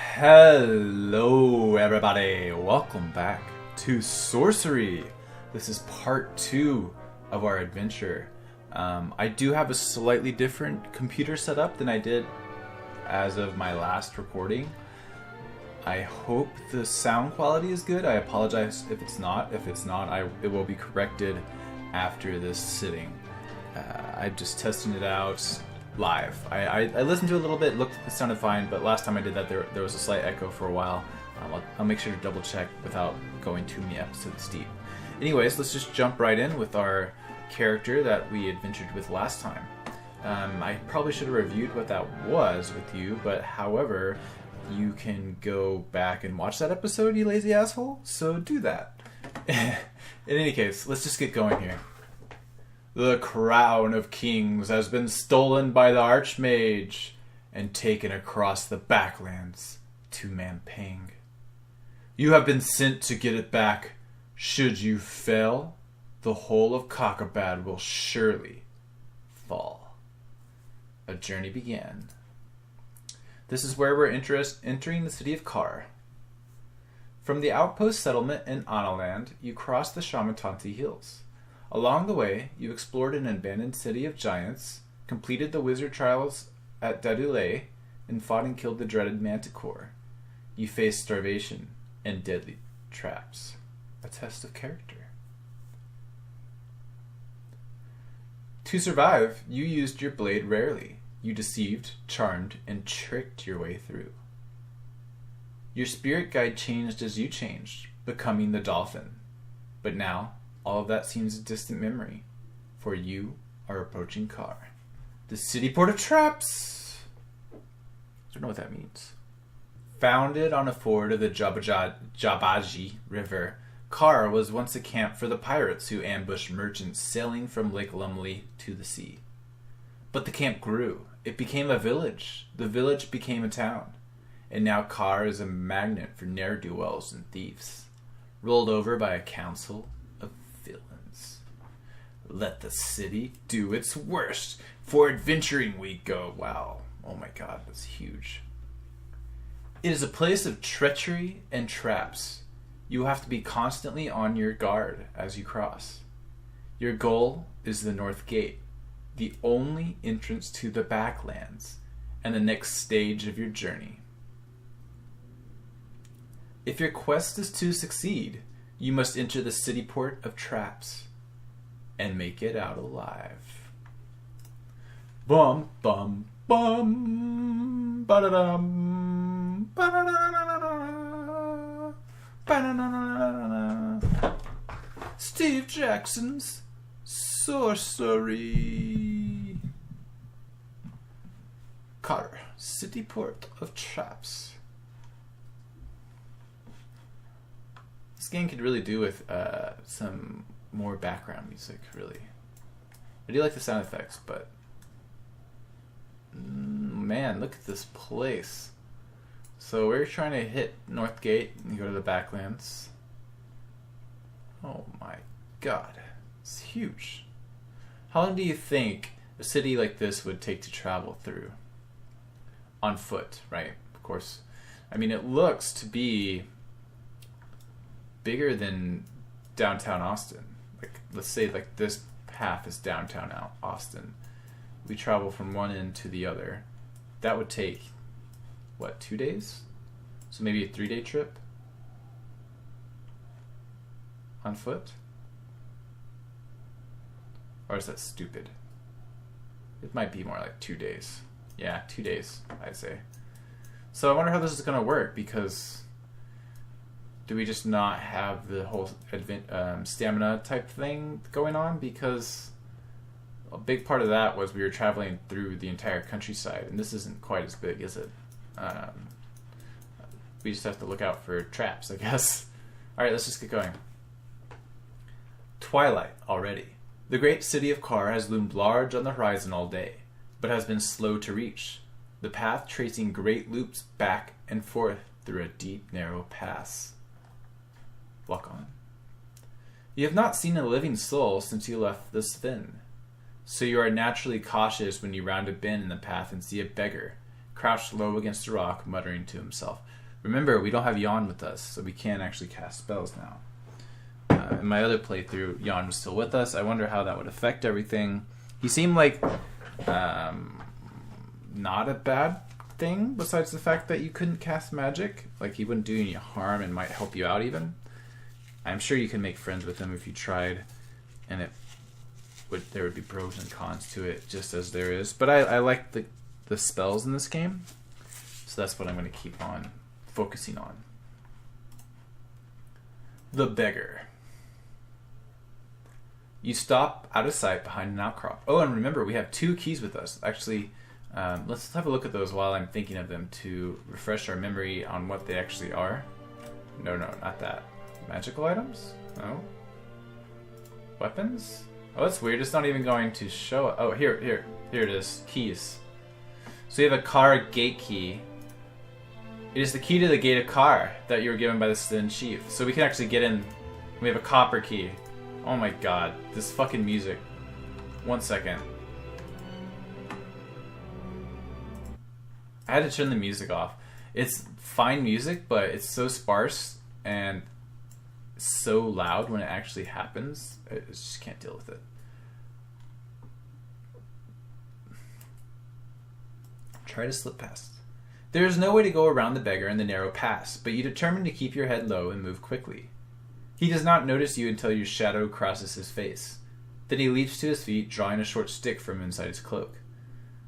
Hello everybody, welcome back to Sorcery. This is part 2 of our adventure. I do have a slightly different computer setup than I did as of my last recording. I hope the sound quality is good. I apologize if it's not. If it's not, it will be corrected after this sitting. I'm just testing it out live. I listened to it a little bit, it sounded fine, but last time I did that there was a slight echo for a while. I'll make sure to double check without going too many episodes deep. Anyways, let's just jump right in with our character that we adventured with last time. I probably should have reviewed what that was with you, but however, you can go back and watch that episode, you lazy asshole, so do that. In any case, let's just get going here. The crown of kings has been stolen by the Archmage and taken across the backlands to Mampang. You have been sent to get it back. Should you fail, the whole of Kakabad will surely fall. A journey began. This is where we're entering the city of Kar. From the outpost settlement in Analand, you cross the Shamatanti Hills. Along the way, you explored an abandoned city of giants, completed the wizard trials at Dadule, and fought and killed the dreaded Manticore. You faced starvation and deadly traps. A test of character. To survive, you used your blade rarely. You deceived, charmed, and tricked your way through. Your spirit guide changed as you changed, becoming the dolphin. But now, all of that seems a distant memory, for you are approaching Kar, the city port of traps. I don't know what that means. Founded on a ford of the Jabaji River, Kar was once a camp for the pirates who ambushed merchants sailing from Lake Lumley to the sea. But the camp grew. It became a village. The village became a town. And now Kar is a magnet for ne'er-do-wells and thieves, ruled over by a council of villains. Let the city do its worst. For adventuring we go. Wow. Oh my god, that's huge. It is a place of treachery and traps. You have to be constantly on your guard as you cross. Your goal is the North Gate, the only entrance to the backlands, and the next stage of your journey. If your quest is to succeed, you must enter the city port of traps and make it out alive. Bum bum bum ba-da-dum ba-da-da-da-da-da ba-da-da-da-da-da. Steve Jackson's Sorcery. Kar, city port of traps. This game could really do with some more background music, really. I do like the sound effects, but man, look at this place. So we're trying to hit North Gate and go to the backlands. Oh my god, it's huge. How long do you think a city like this would take to travel through? On foot, right? Of course. I mean, it looks to be bigger than downtown Austin. Like, let's say like this path is downtown Austin. We travel from one end to the other. That would take, what, 2 days? So maybe a 3-day trip on foot? Or is that stupid? It might be more like 2 days. Yeah, 2 days, I'd say. So I wonder how this is going to work, because do we just not have the whole stamina type thing going on? Because a big part of that was we were traveling through the entire countryside, and this isn't quite as big, is it? We just have to look out for traps, I guess. Alright, let's just get going. Twilight already. The great city of Kar has loomed large on the horizon all day, but has been slow to reach, the path tracing great loops back and forth through a deep, narrow pass. Walk on. You have not seen a living soul since you left the Sven, so you are naturally cautious when you round a bend in the path and see a beggar, crouched low against a rock, muttering to himself. Remember, we don't have Jan with us, so we can't actually cast spells now. In my other playthrough, Jan was still with us. I wonder how that would affect everything. He seemed like not a bad thing, besides the fact that you couldn't cast magic. Like, he wouldn't do any harm and might help you out even. I'm sure you can make friends with him if you tried, and there would be pros and cons to it, just as there is. But I like the spells in this game, so that's what I'm going to keep on focusing on. The Beggar. You stop out of sight behind an outcrop. Oh, and remember, we have 2 keys with us. Actually, let's have a look at those while I'm thinking of them to refresh our memory on what they actually are. No, not that. Magical items? No. Weapons? Oh, that's weird. It's not even going to show. Oh, here it is. Keys. So you have a car gate key. It is the key to the gate of car that you were given by the Sin Chief. So we can actually get in. We have a copper key. Oh my god, this fucking music. 1 second. I had to turn the music off. It's fine music, but it's so sparse and so loud when it actually happens. I just can't deal with it. Try to slip past. There is no way to go around the beggar in the narrow pass, but you determine to keep your head low and move quickly. He does not notice you until your shadow crosses his face. Then he leaps to his feet, drawing a short stick from inside his cloak.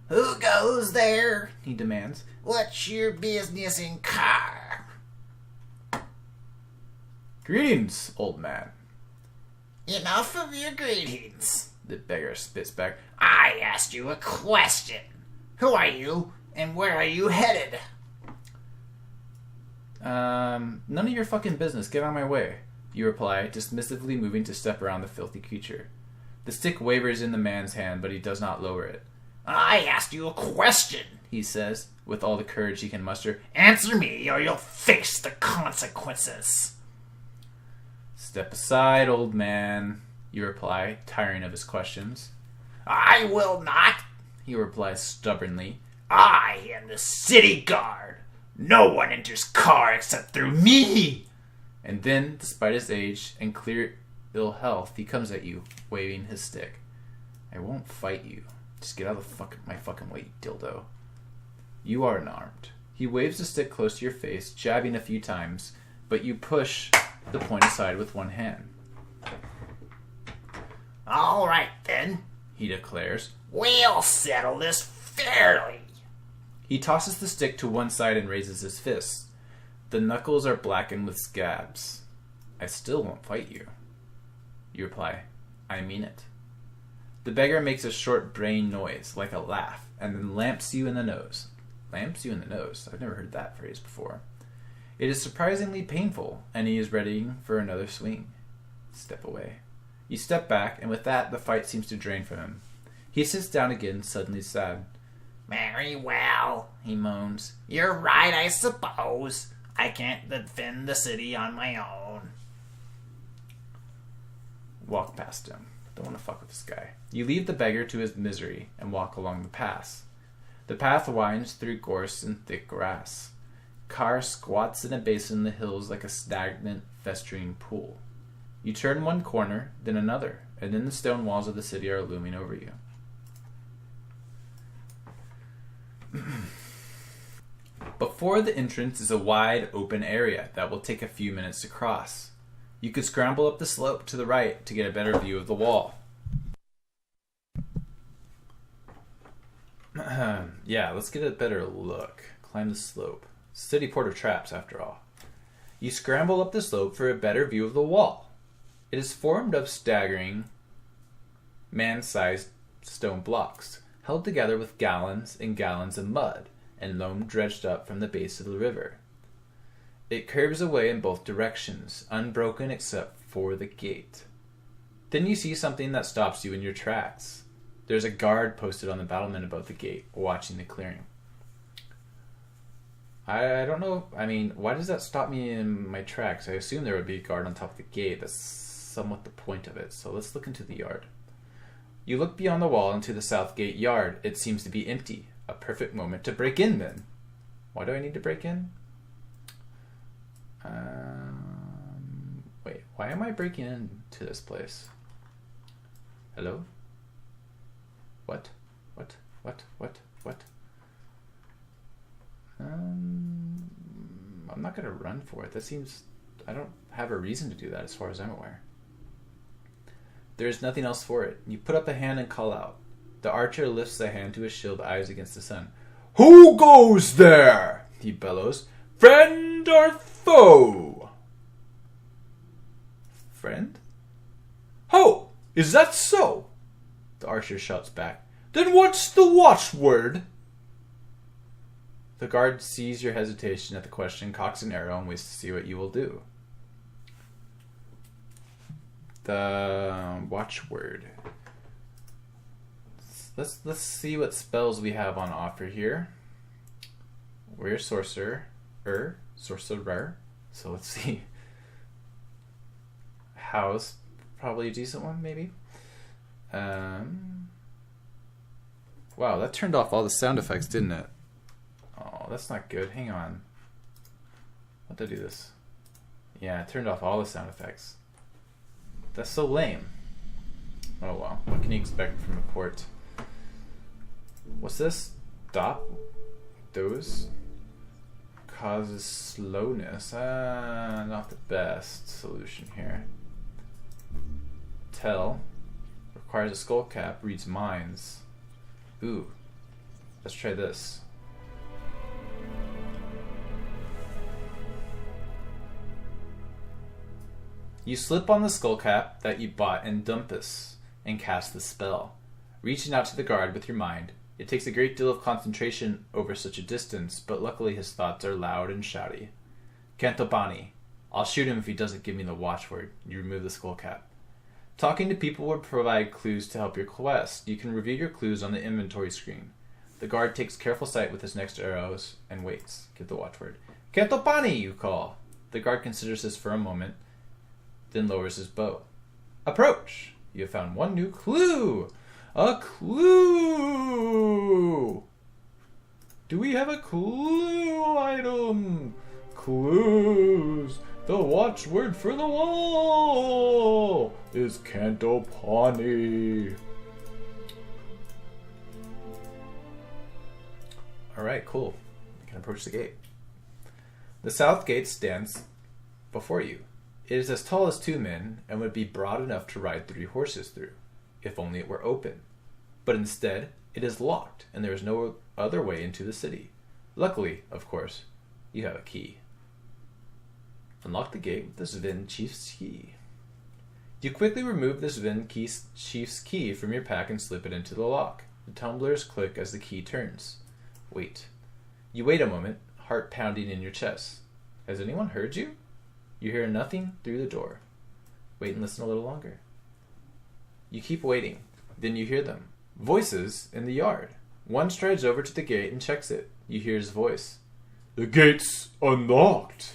"Who goes there?" he demands. "What's your business in car?" Greetings, old man. "Enough of your greetings," the beggar spits back. "I asked you a question. Who are you, and where are you headed?" None of your fucking business. Get out of my way, you reply, dismissively moving to step around the filthy creature. The stick wavers in the man's hand, but he does not lower it. "I asked you a question," he says, with all the courage he can muster. "Answer me, or you'll face the consequences." Step aside, old man, you reply, tiring of his questions. "I will not," he replies stubbornly. "I am the city guard. No one enters car except through me." And then, despite his age and clear ill health, he comes at you, waving his stick. I won't fight you. Just get out of my fucking way, you dildo. You are unarmed. He waves the stick close to your face, jabbing a few times, but you push the point aside with one hand. "All right, then," he declares. "We'll settle this fairly." He tosses the stick to one side and raises his fist. The knuckles are blackened with scabs. I still won't fight you. You reply, I mean it. The beggar makes a short braying noise, like a laugh, and then lamps you in the nose. Lamps you in the nose? I've never heard that phrase before. It is surprisingly painful, and he is ready for another swing. Step away. You step back, and with that, the fight seems to drain from him. He sits down again, suddenly sad. "Very well," he moans. "You're right, I suppose. I can't defend the city on my own." Walk past him. Don't want to fuck with this guy. You leave the beggar to his misery and walk along the pass. The path winds through gorse and thick grass. Car squats in a basin in the hills like a stagnant, festering pool. You turn one corner, then another, and then the stone walls of the city are looming over you. Before the entrance is a wide, open area that will take a few minutes to cross. You could scramble up the slope to the right to get a better view of the wall. Yeah, let's get a better look. Climb the slope. City Porter traps, after all. You scramble up the slope for a better view of the wall. It is formed of staggering, man-sized stone blocks, held together with gallons and gallons of mud and loam dredged up from the base of the river. It curves away in both directions, unbroken except for the gate. Then you see something that stops you in your tracks. There's a guard posted on the battlement above the gate, watching the clearing. I don't know, why does that stop me in my tracks? I assume there would be a guard on top of the gate. That's somewhat the point of it. So let's look into the yard. You look beyond the wall into the south gate yard. It seems to be empty. A perfect moment to break in then. Why do I need to break in? Wait, why am I breaking into this place? Hello? What? I'm not gonna run for it. That seems... I don't have a reason to do that as far as I'm aware. There is nothing else for it. You put up a hand and call out. The archer lifts the hand to his shield, eyes against the sun. Who goes there? He bellows. Friend or foe? Friend? Ho! Is that so? The archer shouts back. Then what's the watchword? The guard sees your hesitation at the question, cocks an arrow, and waits to see what you will do. The watchword. Let's see what spells we have on offer here. We're sorcerer. So let's see. House, probably a decent one, maybe. Wow, that turned off all the sound effects, didn't it? Oh, that's not good. Hang on. How'd I do this? Yeah, it turned off all the sound effects. That's so lame. Oh well, what can you expect from a port? What's this? Stop. Those causes slowness. Not the best solution here. Tell requires a skull cap. Reads minds. Ooh, let's try this. You slip on the skull cap that you bought in Dumpus and cast the spell. Reaching out to the guard with your mind, it takes a great deal of concentration over such a distance, but luckily his thoughts are loud and shouty. Cantopani. I'll shoot him if he doesn't give me the watchword. You remove the skull cap. Talking to people will provide clues to help your quest. You can review your clues on the inventory screen. The guard takes careful sight with his next arrows and waits. Give the watchword. Cantopani, you call. The guard considers this for a moment, then lowers his bow. Approach! You have found one new clue! A clue! Do we have a clue item? Clues! The watchword for the wall is Cantopani. Alright, cool. You can approach the gate. The south gate stands before you. It is as tall as 2 men and would be broad enough to ride 3 horses through, if only it were open. But instead, it is locked, and there is no other way into the city. Luckily, of course, you have a key. Unlock the gate with the Zvin Chief's key. You quickly remove the Zvin Chief's key from your pack and slip it into the lock. The tumblers click as the key turns. Wait. You wait a moment, heart pounding in your chest. Has anyone heard you? You hear nothing through the door. Wait and listen a little longer. You keep waiting. Then you hear them. Voices in the yard. One strides over to the gate and checks it. You hear his voice. The gate's unlocked.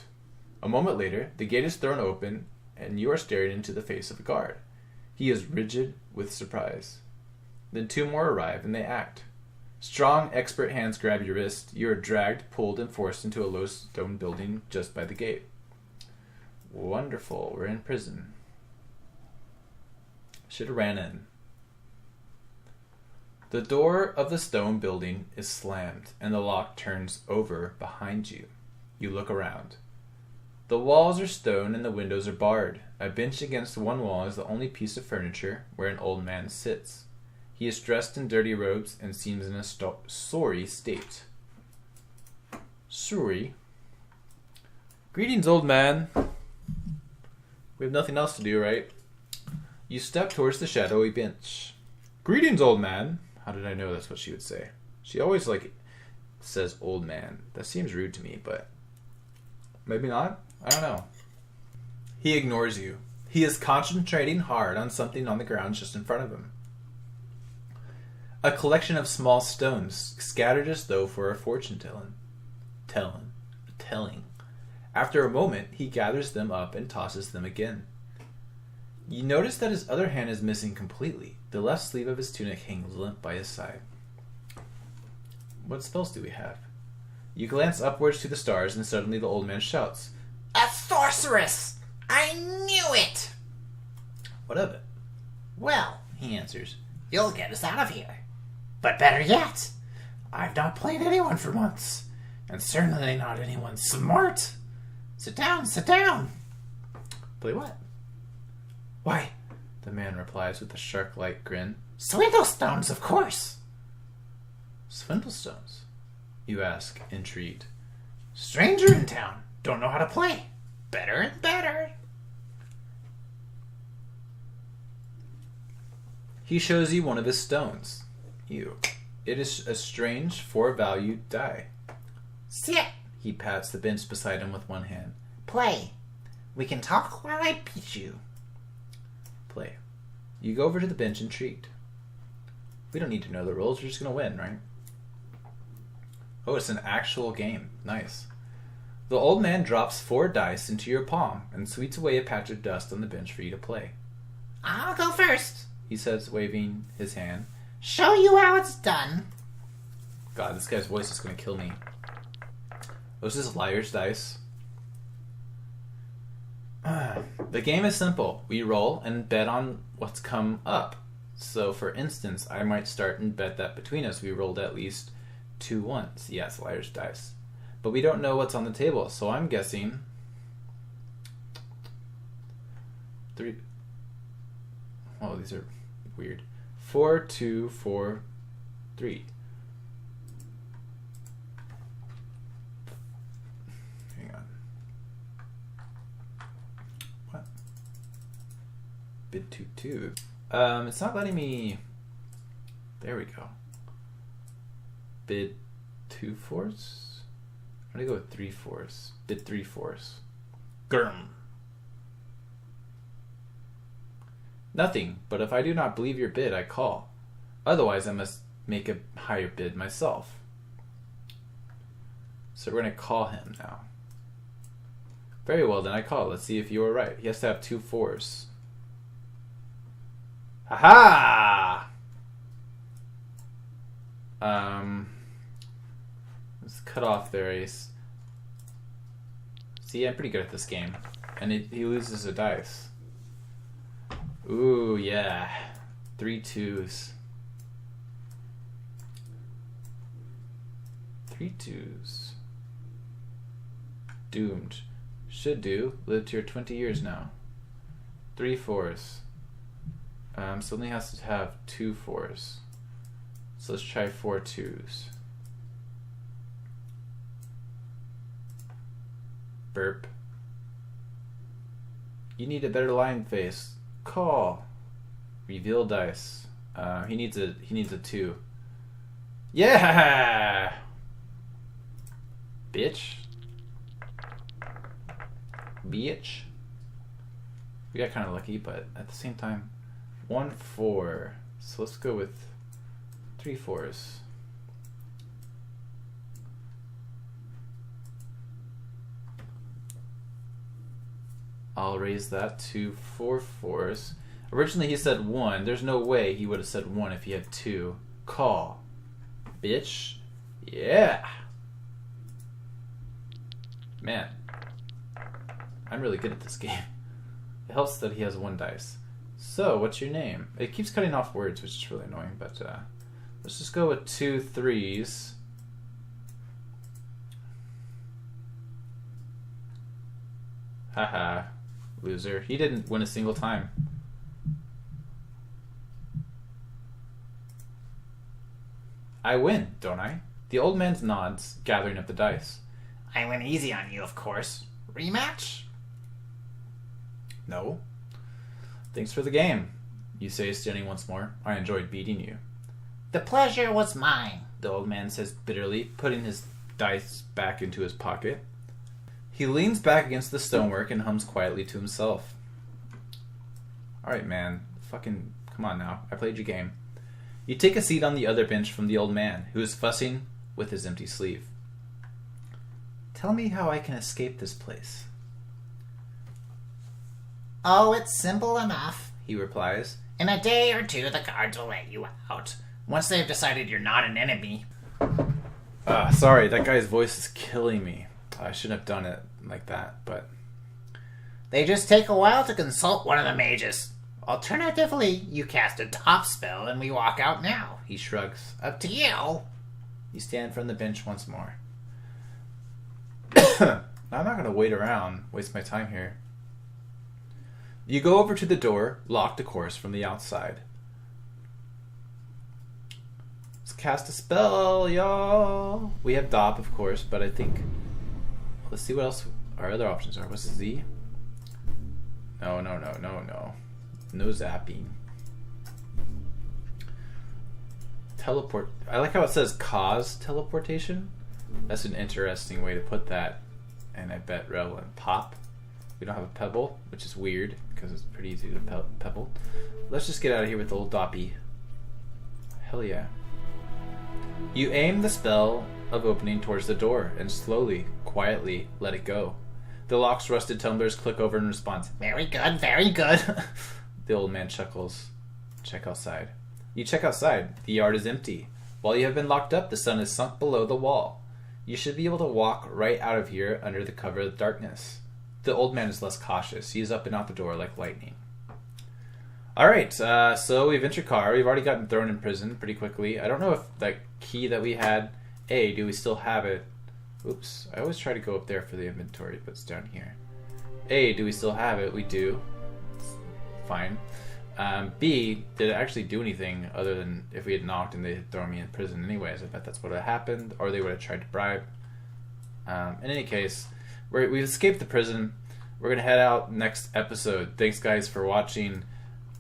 A moment later, the gate is thrown open and you are staring into the face of a guard. He is rigid with surprise. Then 2 more arrive and they act. Strong, expert hands grab your wrist. You are dragged, pulled, and forced into a low stone building just by the gate. Wonderful. We're in prison. Should have ran in. The door of the stone building is slammed, and the lock turns over behind you. You look around. The walls are stone and the windows are barred. A bench against one wall is the only piece of furniture where an old man sits. He is dressed in dirty robes and seems in a sorry state. Sorry? Greetings, old man. We have nothing else to do, right? You step towards the shadowy bench. Greetings, old man. How did I know that's what she would say? She always, says old man. That seems rude to me, but maybe not? I don't know. He ignores you. He is concentrating hard on something on the ground just in front of him. A collection of small stones, scattered as though for a fortune telling. After a moment, he gathers them up and tosses them again. You notice that his other hand is missing completely. The left sleeve of his tunic hangs limp by his side. What spells do we have? You glance upwards to the stars, and suddenly the old man shouts, A sorceress! I knew it! What of it? Well, he answers, you'll get us out of here. But better yet, I've not played anyone for months, and certainly not anyone smart. Sit down, sit down. Play what? Why, the man replies with a shark-like grin. Swindlestones, of course. Swindlestones? You ask, intrigued. Stranger in town, don't know how to play. Better and better. He shows you one of his stones. It is a strange 4-value die. Sit. He pats the bench beside him with one hand. Play. We can talk while I beat you. Play. You go over to the bench, intrigued. We don't need to know the rules. We're just going to win, right? Oh, it's an actual game. Nice. The old man drops 4 dice into your palm and sweeps away a patch of dust on the bench for you to play. I'll go first, He says, waving his hand. show you how it's done. God, this guy's voice is going to kill me. This is Liar's Dice. The game is simple. We roll and bet on what's come up. So, for instance, I might start and bet that between us we rolled at least 2 ones. Yes, Liar's Dice. But we don't know what's on the table, so I'm guessing 3. Oh, these are weird. 4, 2, 4, 3. Hang on. What? Bid 2, 2. It's not letting me. There we go. Bid 2 fours. I'm gonna go with 3 fours. Bid 3 fours. Gurm. Nothing, but if I do not believe your bid, I call. Otherwise, I must make a higher bid myself. So we're going to call him now. Very well, then I call. Let's see if you were right. He has to have 2 fours. Ha-ha! Let's cut off their ace. See, I'm pretty good at this game. And he loses a dice. Ooh, yeah. 3 2s. 3 2s. Doomed. Should do. Lived here 20 years now. 3 4s. Suddenly has to have 2 4s. So let's try 4 2s. Burp. You need a better line face. Call. Reveal dice. He needs a 2. Yeah! Bitch. Bitch. We got kind of lucky, but at the same time, 1 4. So let's go with 3 4s. I'll raise that to 4 4s. Originally he said 1. There's no way he would have said 1 if he had 2. Call. Bitch. Yeah. Man. I'm really good at this game. It helps that he has 1 dice. So, what's your name? It keeps cutting off words, which is really annoying, but let's just go with 2 3s. Haha. Loser. He didn't win a single time. I win, don't I? The old man nods, gathering up the dice. I went easy on you, of course. Rematch? No. Thanks for the game, you say, standing once more. I enjoyed beating you. The pleasure was mine. The old man says bitterly, putting his dice back into his pocket. He leans back against the stonework and hums quietly to himself. Alright, man. Fucking come on now. I played your game. You take a seat on the other bench from the old man, who is fussing with his empty sleeve. Tell me how I can escape this place. Oh, it's simple enough, He replies. In a day or two, the guards will let you out. Once they've decided you're not an enemy. Sorry, that guy's voice is killing me. I shouldn't have done it like that, but... They just take a while to consult one of the mages. Alternatively, you cast a top spell and we walk out now. He shrugs. Up to you. You stand from the bench once more. I'm not going to wait around, waste my time here. You go over to the door, locked of course from the outside. Let's cast a spell, y'all. We have Dop, of course, but I think... Let's see what else our other options are. What's the Z? No. No zapping. Teleport. I like how it says cause teleportation. That's an interesting way to put that. And I bet Rel and Pop. We don't have a Pebble, which is weird because it's pretty easy to Pebble. Let's just get out of here with the old Doppy. Hell yeah. You aim the spell of opening towards the door and slowly, quietly let it go. The lock's rusted tumblers click over in response. Very good, very good. The old man chuckles. Check outside. You check outside. The yard is empty. While you have been locked up, the sun is sunk below the wall. You should be able to walk right out of here under the cover of the darkness. The old man is less cautious. He is up and out the door like lightning. Alright, so we've entered car. We've already gotten thrown in prison pretty quickly. I don't know if that key that we had... do we still have it? Oops, I always try to go up there for the inventory, but it's down here. Do we still have it? We do. Fine. B, did it actually do anything other than if we had knocked and they had thrown me in prison anyways? I bet that's what would have happened, or they would have tried to bribe. In any case, we've escaped the prison. We're going to head out next episode. Thanks, guys, for watching.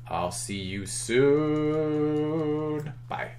I'll see you soon. Bye.